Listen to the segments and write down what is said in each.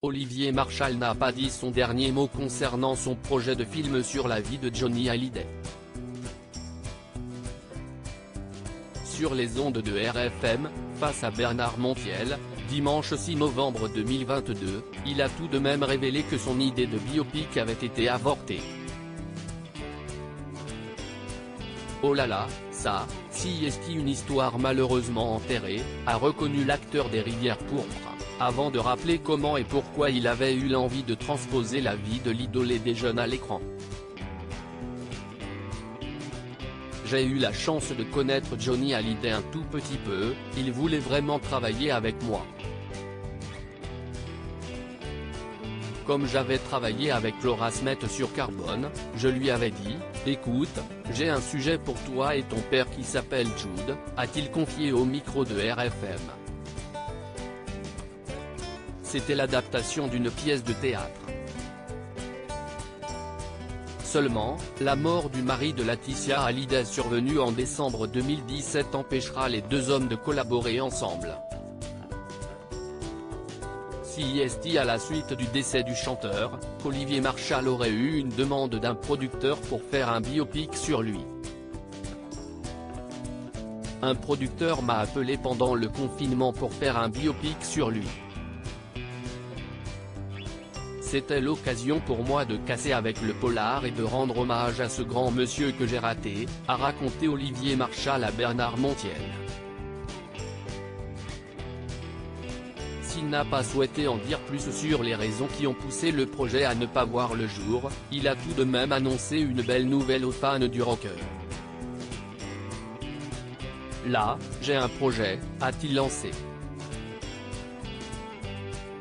Olivier Marchal n'a pas dit son dernier mot concernant son projet de film sur la vie de Johnny Hallyday. Sur les ondes de RFM, face à Bernard Montiel, dimanche 6 novembre 2022, il a tout de même révélé que son idée de biopic avait été avortée. Oh là là, ça, si est une histoire malheureusement enterrée, a reconnu l'acteur des Rivières pourpres, avant de rappeler comment et pourquoi il avait eu l'envie de transposer la vie de l'idole des jeunes à l'écran. J'ai eu la chance de connaître Johnny Hallyday un tout petit peu, il voulait vraiment travailler avec moi. Comme j'avais travaillé avec Laura Smet sur Carbone, je lui avais dit, « Écoute, j'ai un sujet pour toi et ton père qui s'appelle Jude », a-t-il confié au micro de RFM. C'était l'adaptation d'une pièce de théâtre. Seulement, la mort du mari de Laetitia Hallyday survenue en décembre 2017 empêchera les deux hommes de collaborer ensemble. Si à la suite du décès du chanteur, Olivier Marchal aurait eu une demande d'un producteur pour faire un biopic sur lui. Un producteur m'a appelé pendant le confinement pour faire un biopic sur lui. C'était l'occasion pour moi de casser avec le polar et de rendre hommage à ce grand monsieur que j'ai raté, a raconté Olivier Marchal à Bernard Montiel. S'il n'a pas souhaité en dire plus sur les raisons qui ont poussé le projet à ne pas voir le jour, il a tout de même annoncé une belle nouvelle aux fans du rocker. Là, j'ai un projet, a-t-il lancé.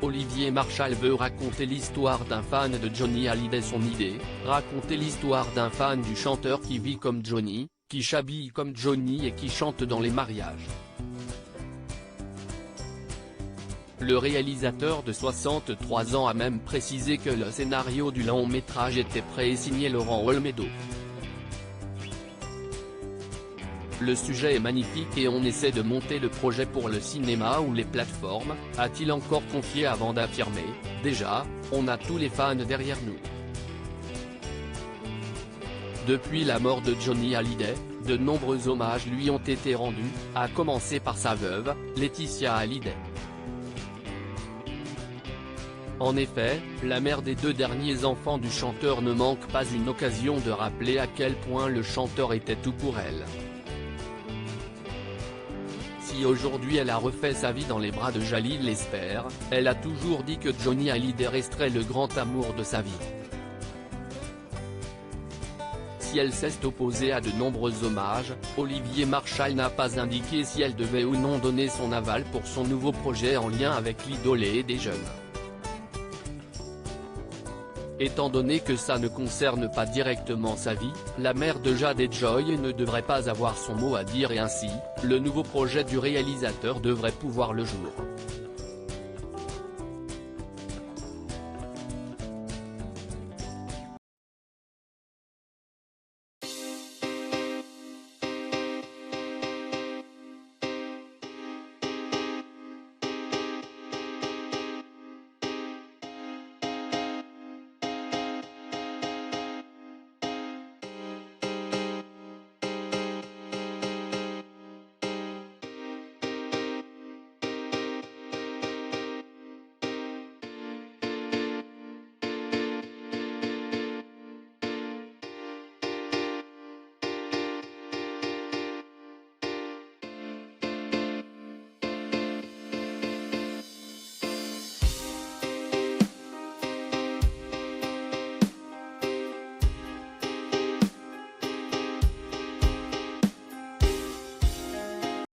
Olivier Marchal veut raconter l'histoire d'un fan de Johnny Hallyday. Son idée, raconter l'histoire d'un fan du chanteur qui vit comme Johnny, qui s'habille comme Johnny et qui chante dans les mariages. Le réalisateur de 63 ans a même précisé que le scénario du long métrage était prêt et signé Laurent Olmedo. Le sujet est magnifique et on essaie de monter le projet pour le cinéma ou les plateformes, a-t-il encore confié avant d'affirmer, « Déjà, on a tous les fans derrière nous ». Depuis la mort de Johnny Hallyday, de nombreux hommages lui ont été rendus, à commencer par sa veuve, Laetitia Hallyday. En effet, la mère des deux derniers enfants du chanteur ne manque pas une occasion de rappeler à quel point le chanteur était tout pour elle. Si aujourd'hui elle a refait sa vie dans les bras de Jalil l'espère, elle a toujours dit que Johnny Hallyday resterait le grand amour de sa vie. Si elle s'est opposée à de nombreux hommages, Olivier Marchal n'a pas indiqué si elle devait ou non donner son aval pour son nouveau projet en lien avec l'idole des jeunes. Étant donné que ça ne concerne pas directement sa vie, la mère de Jade et Joy ne devrait pas avoir son mot à dire et ainsi, le nouveau projet du réalisateur devrait pouvoir le jour.